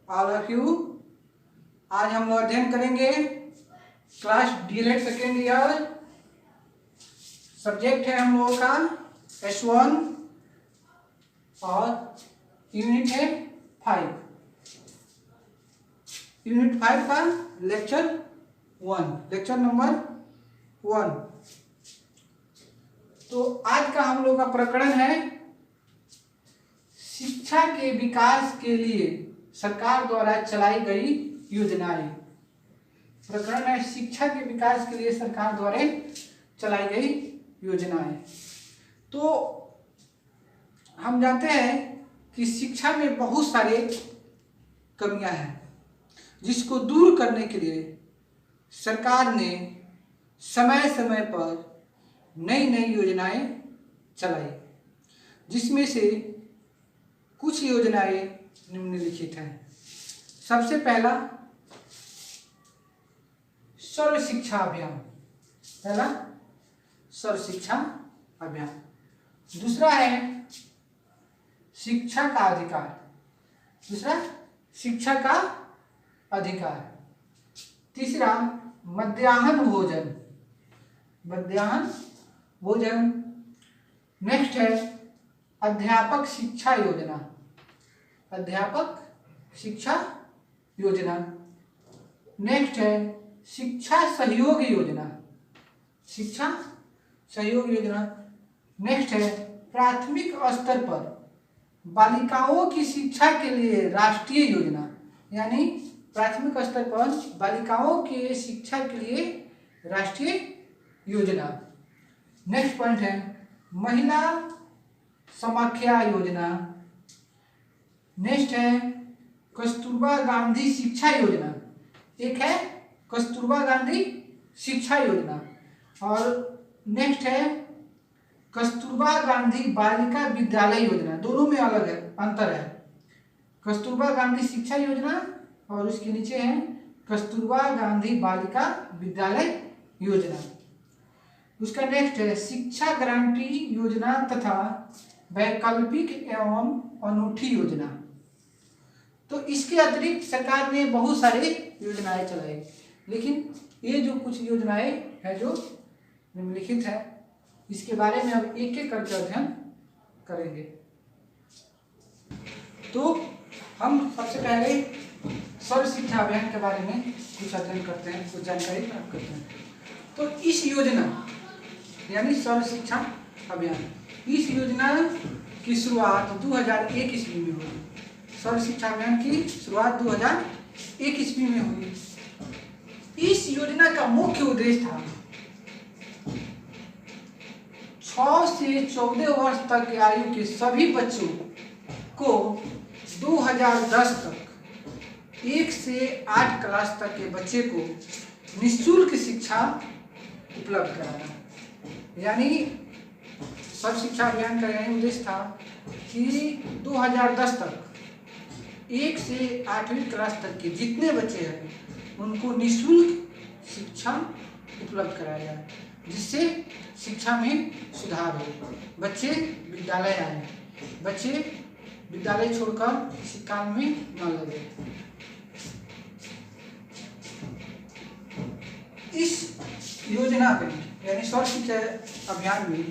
All of you. आज हम लोग अध्ययन करेंगे class DElEd second year. Subject है हम लोगों का S1 और यूनिट है 5। यूनिट 5 का लेक्चर नंबर 1। तो आज का हम लोग का प्रकरण है शिक्षा के विकास के लिए सरकार द्वारा चलाई गई योजनाएं। प्रकरण है शिक्षा के विकास के लिए सरकार द्वारा चलाई गई योजनाएं। तो हम जानते हैं कि शिक्षा में बहुत सारे कमियां हैं, जिसको दूर करने के लिए सरकार ने समय समय पर नई नई योजनाएं चलाई, जिसमें से कुछ योजनाएं निम्नलिखित हैं। सबसे पहला सर्व शिक्षा अभियान। दूसरा है शिक्षा का अधिकार। तीसरा मध्याह्न भोजन। नेक्स्ट है अध्यापक शिक्षा योजना। नेक्स्ट है शिक्षा सहयोग योजना। नेक्स्ट है प्राथमिक स्तर पर बालिकाओं की शिक्षा के लिए राष्ट्रीय योजना, यानी प्राथमिक स्तर पर बालिकाओं के शिक्षा के लिए राष्ट्रीय योजना। नेक्स्ट पॉइंट है महिला समाख्या योजना। नेक्स्ट है कस्तूरबा गांधी शिक्षा योजना। एक है कस्तूरबा गांधी शिक्षा योजना और नेक्स्ट है कस्तूरबा गांधी बालिका विद्यालय योजना। दोनों में अलग है, अंतर है। कस्तूरबा गांधी शिक्षा योजना और उसके नीचे है कस्तूरबा गांधी बालिका विद्यालय योजना। उसका नेक्स्ट है शिक्षा गारंटी योजना तथा वैकल्पिक एवं अनूठी योजना। तो इसके अतिरिक्त सरकार ने बहुत सारे योजनाएं चलाई, लेकिन ये जो कुछ योजनाएं है जो निम्नलिखित है, इसके बारे में अब एक एक करके अध्ययन करेंगे। तो हम सबसे पहले सर्व शिक्षा अभियान के बारे में कुछ अध्ययन करते हैं, कुछ जानकारी प्राप्त करते हैं। तो इस योजना यानी सर्व शिक्षा अभियान, इस योजना की शुरुआत 2001 ईस्वी में हुई। सर्व शिक्षा अभियान की शुरुआत 2001 ईस्वी में हुई। इस योजना का मुख्य उद्देश्य था 6 से 14 वर्ष तक की आयु के सभी बच्चों को 2010 तक 1 से 8 क्लास तक के बच्चे को निःशुल्क शिक्षा उपलब्ध कराना। यानी सर्व शिक्षा अभियान का यही उद्देश्य था कि 2010 तक 1 से 8वीं क्लास तक के जितने बच्चे हैं उनको निःशुल्क शिक्षा उपलब्ध कराया जाए, जिससे शिक्षा में सुधार हो, बच्चे विद्यालय आए, बच्चे विद्यालय छोड़कर किसी काम में न लगे। इस योजना में यानी सर्व शिक्षा अभियान में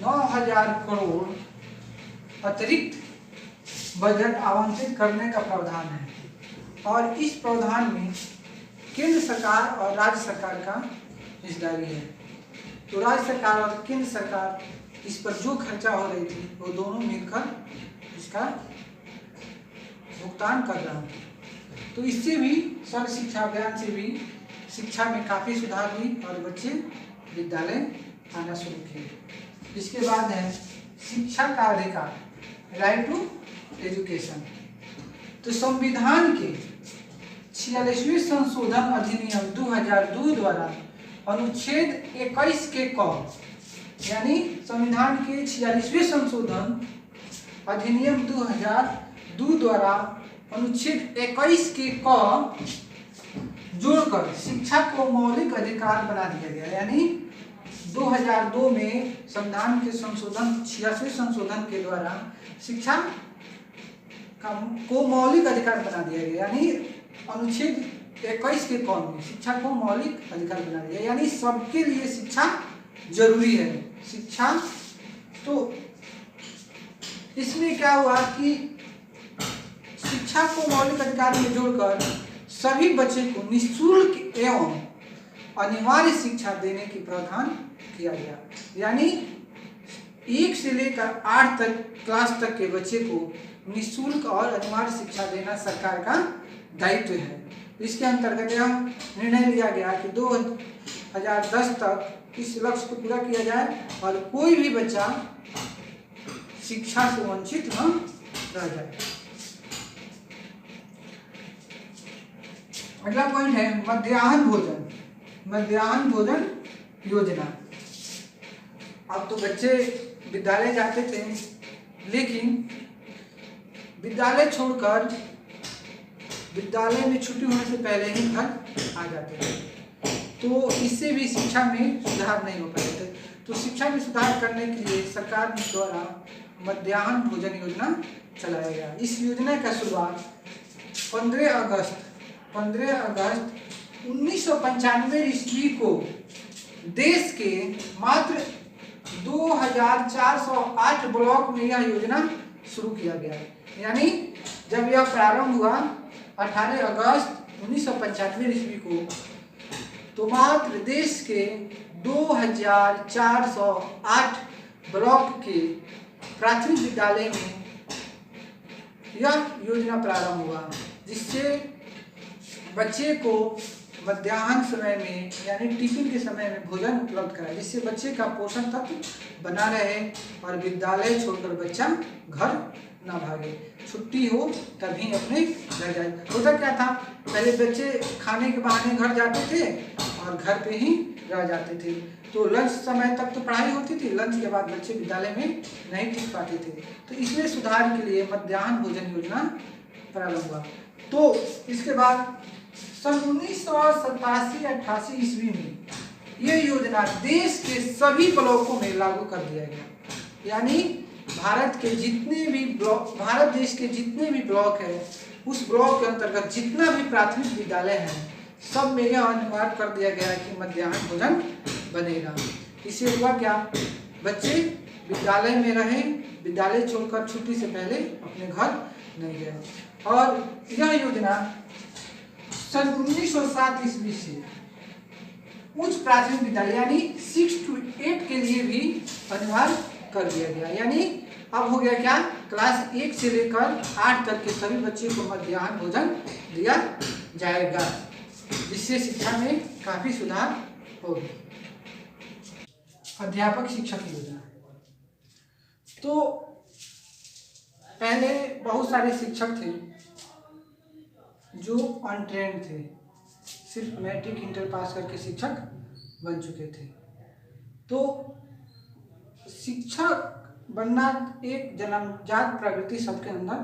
9,000 करोड़ अतिरिक्त बजट आवंटित करने का प्रावधान है और इस प्रावधान में केंद्र सरकार और राज्य सरकार का हिस्सेदारी है। तो राज्य सरकार और केंद्र सरकार इस पर जो खर्चा हो रही थी वो दोनों मिलकर इसका भुगतान कर रहा है। तो इससे भी सर्व शिक्षा अभियान से भी शिक्षा में काफ़ी सुधार हुई और बच्चे विद्यालय आना शुरू किए। इसके बाद है शिक्षा का अधिकार, राइट टू एजुकेशन। तो संविधान के 46वें संशोधन अधिनियम 2002 द्वारा अनुच्छेद 21 के क, यानी संविधान के 46वें संशोधन अधिनियम 2002 द्वारा अनुच्छेद 21 के क जोड़कर शिक्षा को मौलिक अधिकार बना दिया गया। यानी 2002 में संविधान के संशोधन 86 संशोधन के द्वारा शिक्षा को मौलिक अधिकार बना दिया गया, यानी अनुच्छेद 21 के कौन में शिक्षा को मौलिक अधिकार बना दिया, यानी सबके लिए शिक्षा जरूरी है। शिक्षा तो इसमें क्या हुआ कि शिक्षा को मौलिक अधिकार में जोड़कर सभी बच्चे को निःशुल्क एवं अनिवार्य शिक्षा देने की प्रावधान किया गया, यानी 1 से लेकर 8 तक क्लास तक के बच्चे को निःशुल्क और अनिवार्य शिक्षा देना सरकार का दायित्व है। इसके अंतर्गत यह निर्णय लिया गया कि 2010 तक इस लक्ष्य को पूरा किया जाए और कोई भी बच्चा शिक्षा से वंचित न रह जाए। अगला पॉइंट है मध्याह्न भोजन। मध्याह्न भोजन योजना। अब तो बच्चे विद्यालय जाते थे, लेकिन विद्यालय छोड़कर विद्यालय में छुट्टी होने से पहले ही घर आ जाते थे, तो इससे भी शिक्षा में सुधार नहीं हो पाते थे। तो शिक्षा में सुधार करने के लिए सरकार द्वारा मध्याह्न भोजन योजना चलाया गया। इस योजना का शुरुआत 15 अगस्त 1995 ईस्वी को देश के मात्र 2408 ब्लॉक में यह योजना शुरू किया गया। यानी जब यह प्रारंभ हुआ 18 अगस्त 1995 ईस्वी को, तो मात्र देश के 2408 ब्लॉक के प्राथमिक विद्यालय में यह योजना प्रारंभ हुआ, जिससे बच्चे को मध्याह्न समय में यानी टिफिन के समय में भोजन उपलब्ध कराए, जिससे बच्चे का पोषण तत्व बना रहे और विद्यालय छोड़कर बच्चा घर ना भागे, छुट्टी हो तभी अपने घर जाए। होता क्या था, पहले बच्चे खाने के बहाने घर जाते थे और घर पे ही रह जाते थे, तो लंच समय तक तो पढ़ाई होती थी, लंच के बाद बच्चे विद्यालय में नहीं टिक पाते थे। तो इसमें सुधार के लिए मध्याह्न भोजन योजना प्रारंभ हुआ। तो इसके बाद सन 1987-88 ईस्वी में यह योजना देश के सभी ब्लॉकों में लागू कर दिया गया, यानी भारत देश के जितने भी ब्लॉक है, उस ब्लॉक के अंतर्गत जितना भी प्राथमिक विद्यालय है, सब में यह अनिवार्य कर दिया गया कि मध्याह्न भोजन बनेगा। इससे हुआ क्या, बच्चे विद्यालय में रहे, विद्यालय छोड़कर छुट्टी से पहले अपने घर नहीं गए। और यह योजना सन 1907 ईस्वी से उच्च प्राथमिक विद्यालय यानी 6 to 8 के लिए भी अनिवार्य कर दिया गया। यानी अब हो गया क्या, क्लास 1 से लेकर 8 तक के सभी बच्चे को मध्याह्न भोजन दिया जाएगा, जिससे शिक्षा में काफी सुधार होगी। अध्यापक शिक्षक योजना। तो पहले बहुत सारे शिक्षक थे जो अनट्रेंड थे, सिर्फ मैट्रिक इंटर पास करके शिक्षक बन चुके थे। तो शिक्षक बनना एक जन्मजात प्रवृत्ति सबके अंदर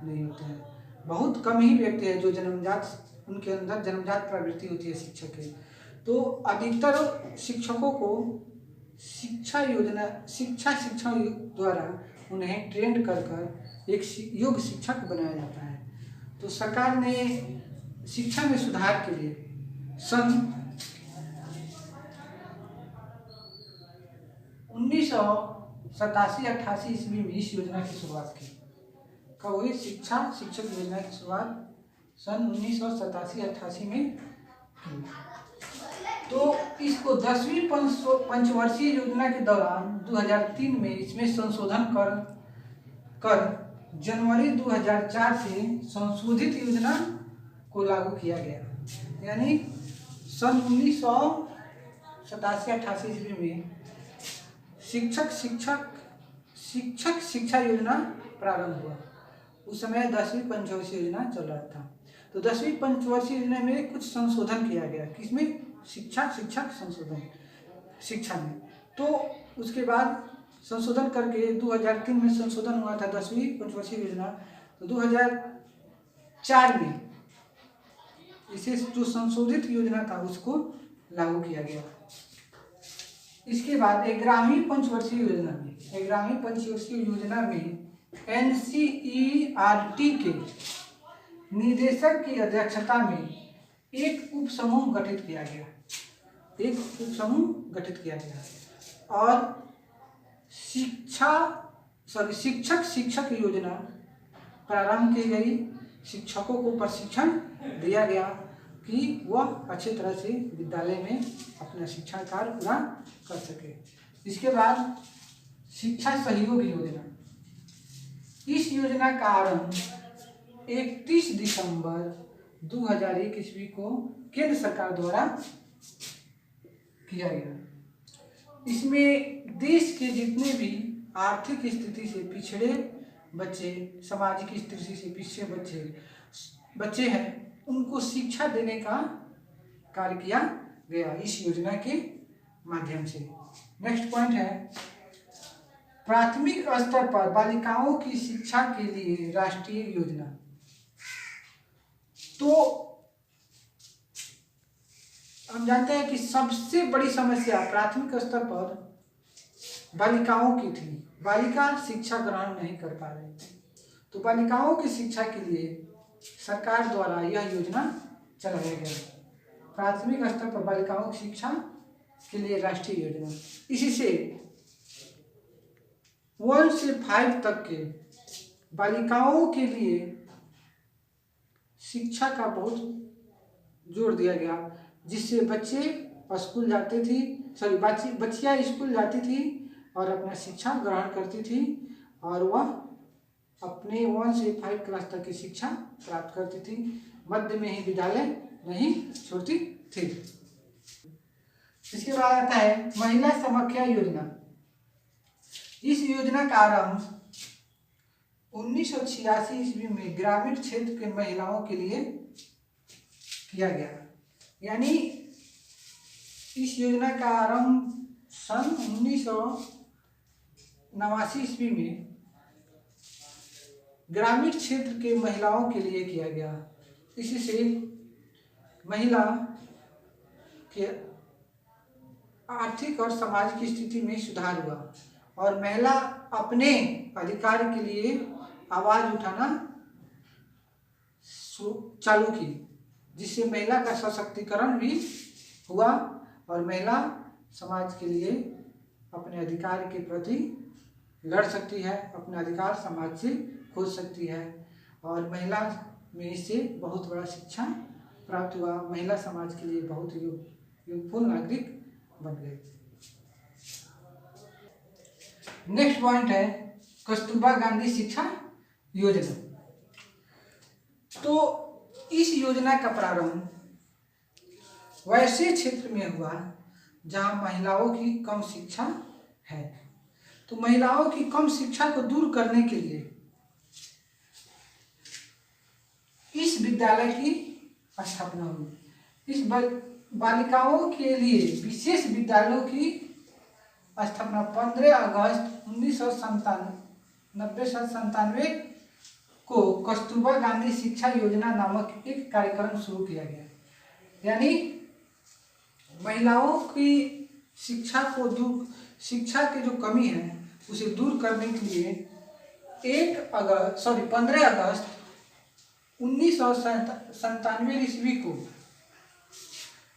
नहीं होते हैं, बहुत कम ही व्यक्ति है जो उनके अंदर जन्मजात प्रवृत्ति होती है शिक्षक की। तो अधिकतर शिक्षकों को शिक्षा द्वारा उन्हें ट्रेंड कर एक योग्य शिक्षक बनाया जाता है। तो सरकार ने शिक्षा में सुधार के लिए सन 1987-88 ईस्वी में इस योजना की शुरुआत की। कब हुई? शिक्षक योजना की शुरुआत सन 1987-88 में की। तो इसको 10वीं पंचवर्षीय योजना के दौरान 2003 में इसमें संशोधन कर जनवरी 2004 से संशोधित योजना को लागू किया गया। यानी सन 1987-88 ईस्वी में शिक्षक शिक्षा योजना प्रारंभ हुआ। उस समय 10वीं पंचवर्षीय योजना चल रहा था। तो 10वीं पंचवर्षीय योजना में कुछ संशोधन किया गया, किसमें? शिक्षक संशोधन शिक्षा में। तो उसके बाद संशोधन करके 2003 में संशोधन हुआ था 10वीं पंचवर्षीय योजना। तो 2004 में इसे जो संशोधित योजना था उसको लागू किया गया। इसके बाद 11वीं पंचवर्षीय योजना में NCERT के निदेशक की अध्यक्षता में एक उप समूह गठित किया गया और शिक्षक योजना प्रारंभ की गई। शिक्षकों को प्रशिक्षण दिया गया कि वह अच्छे तरह से विद्यालय में अपना शिक्षण कार्य पूरा कर सके। इसके बाद शिक्षा सहयोग योजना, इस योजना का आरंभ 31 दिसंबर 2001 ईस्वी को केंद्र सरकार द्वारा किया गया। इसमें देश के जितने भी आर्थिक स्थिति से पिछड़े बच्चे, सामाजिक स्थिति से पिछड़े बच्चे हैं, उनको शिक्षा देने का कार्य किया गया इस योजना के माध्यम से। नेक्स्ट पॉइंट है प्राथमिक स्तर पर बालिकाओं की शिक्षा के लिए राष्ट्रीय योजना। तो हम जानते हैं कि सबसे बड़ी समस्या प्राथमिक स्तर पर बालिकाओं की थी। बालिका शिक्षा ग्रहण नहीं कर पा रही थी, तो बालिकाओं की शिक्षा के लिए सरकार द्वारा यह योजना चलाया गया, प्राथमिक स्तर पर बालिकाओं की शिक्षा के लिए राष्ट्रीय योजना। इसी से 1 से 5 तक के बालिकाओं के लिए शिक्षा का बहुत जोर दिया गया, जिससे बच्चियां स्कूल जाती थी और अपना शिक्षा ग्रहण करती थी और वह अपने 1 से 5 क्लास तक की शिक्षा प्राप्त करती थी, मध्य में ही विद्यालय नहीं छोड़ती थी। इसके बाद आता है महिला समाख्या योजना। इस योजना का आरंभ 1986 ईस्वी में ग्रामीण क्षेत्र के महिलाओं के लिए किया गया। यानी इस योजना का आरंभ सन 1989 ईस्वी में ग्रामीण क्षेत्र के महिलाओं के लिए किया गया। इससे महिला के आर्थिक और सामाजिक स्थिति में सुधार हुआ और महिला अपने अधिकार के लिए आवाज उठाना चालू की, जिससे महिला का सशक्तिकरण भी हुआ और महिला समाज के लिए अपने अधिकार के प्रति लड़ सकती है, अपना अधिकार समाज से खोज सकती है और महिला में इससे बहुत बड़ा शिक्षा प्राप्त हुआ। महिला समाज के लिए बहुत यूजफुल नागरिक बन गए। नेक्स्ट पॉइंट है कस्तूरबा गांधी शिक्षा योजना। तो इस योजना का प्रारंभ वैसे क्षेत्र में हुआ जहां महिलाओं की कम शिक्षा है। तो महिलाओं की कम शिक्षा को दूर करने के लिए इस विद्यालय की स्थापना हुई। इस बालिकाओं के लिए विशेष विद्यालयों की स्थापना 15 अगस्त 1997 को कस्तूरबा गांधी शिक्षा योजना नामक एक कार्यक्रम शुरू किया गया। यानी महिलाओं की शिक्षा की जो कमी है उसे दूर करने के लिए 15 अगस्त 1997 ईस्वी को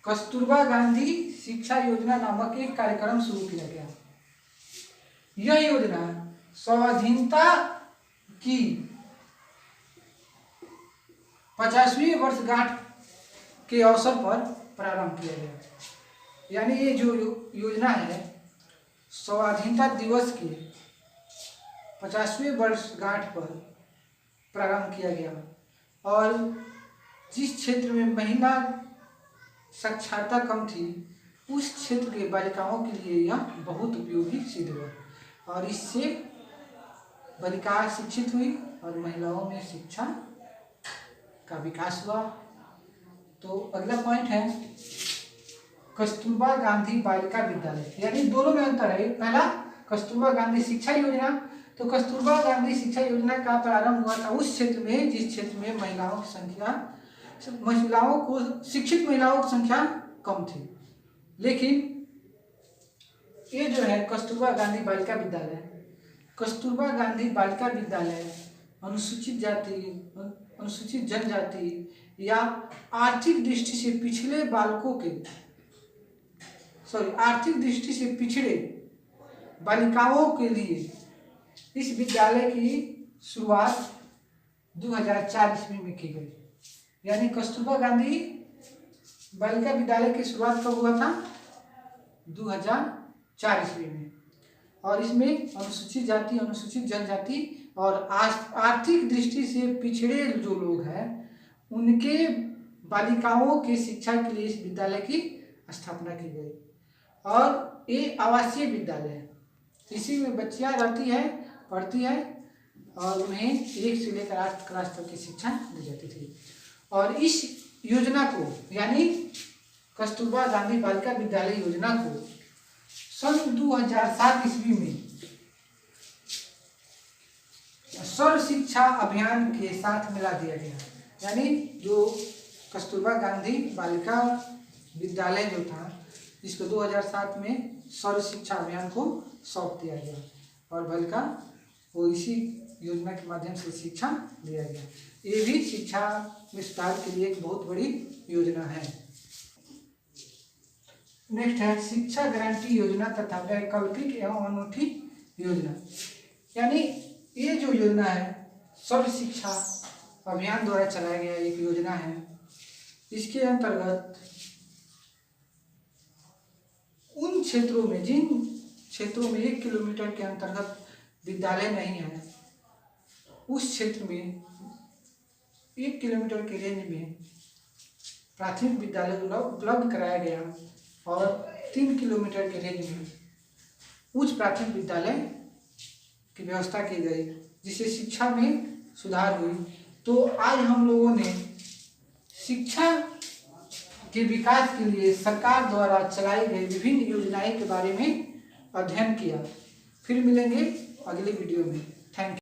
कस्तूरबा गांधी शिक्षा योजना नामक एक कार्यक्रम शुरू किया गया। यह योजना स्वाधीनता की 50वीं वर्षगांठ के अवसर पर प्रारंभ किया गया। यानी ये जो योजना है स्वाधीनता दिवस के 50वीं वर्षगांठ पर प्रारंभ किया गया और जिस क्षेत्र में महिला साक्षरता कम थी उस क्षेत्र के बालिकाओं के लिए यह बहुत उपयोगी सिद्ध हुआ और इससे बालिकाएं शिक्षित हुई और महिलाओं में शिक्षा का विकास हुआ। तो अगला पॉइंट है कस्तूरबा गांधी बालिका विद्यालय। यानी दोनों में अंतर है। पहला कस्तूरबा गांधी शिक्षा योजना, तो कस्तूरबा गांधी शिक्षा योजना का प्रारंभ हुआ था उस क्षेत्र में जिस क्षेत्र में शिक्षित महिलाओं की संख्या कम थी। लेकिन ये जो है कस्तूरबा गांधी बालिका विद्यालय, कस्तूरबा गांधी बालिका विद्यालय अनुसूचित जाति, अनुसूचित जनजाति या आर्थिक दृष्टि से पिछड़े बालकों के आर्थिक दृष्टि से पिछड़े बालिकाओं के लिए इस विद्यालय की शुरुआत 2004 ईस्वी में की गई। यानी कस्तूरबा गांधी बालिका विद्यालय की शुरुआत कब हुआ था? 2004 ईस्वी में। और इसमें अनुसूचित जाति, अनुसूचित जनजाति और आर्थिक दृष्टि से पिछड़े जो लोग हैं उनके बालिकाओं की शिक्षा के लिए इस विद्यालय की स्थापना की गई। और ये आवासीय विद्यालय है, इसी में बच्चियां रहती है, पढ़ती है और उन्हें 1 से लेकर 8 क्लास तक की शिक्षा दी जाती थी। और इस योजना को यानी कस्तूरबा गांधी बालिका विद्यालय योजना को सन 2007 ईस्वी में सर्व शिक्षा अभियान के साथ मिला दिया गया। यानी जो कस्तूरबा गांधी बालिका विद्यालय जो था इसको 2007 में सर्व शिक्षा अभियान को सौंप दिया गया और बालिका को इसी योजना के माध्यम से शिक्षा दिया गया। ये भी शिक्षा में सुधार के लिए एक बहुत बड़ी योजना है। नेक्स्ट है शिक्षा गारंटी योजना तथा वैकल्पिक एवं अनूठी योजना। यानी ये जो योजना है सर्व शिक्षा अभियान द्वारा चलाया गया एक योजना है। इसके अंतर्गत उन क्षेत्रों में, जिन क्षेत्रों में 1 किलोमीटर के अंतर्गत विद्यालय नहीं है, उस क्षेत्र में 1 किलोमीटर के रेंज में प्राथमिक विद्यालय उपलब्ध कराया गया और 3 किलोमीटर के रेंज में उच्च प्राथमिक विद्यालय की व्यवस्था की गई, जिससे शिक्षा में सुधार हुई। तो आज हम लोगों ने शिक्षा के विकास के लिए सरकार द्वारा चलाई गई विभिन्न योजनाएं के बारे में अध्ययन किया। फिर मिलेंगे अगले वीडियो में। Thank you.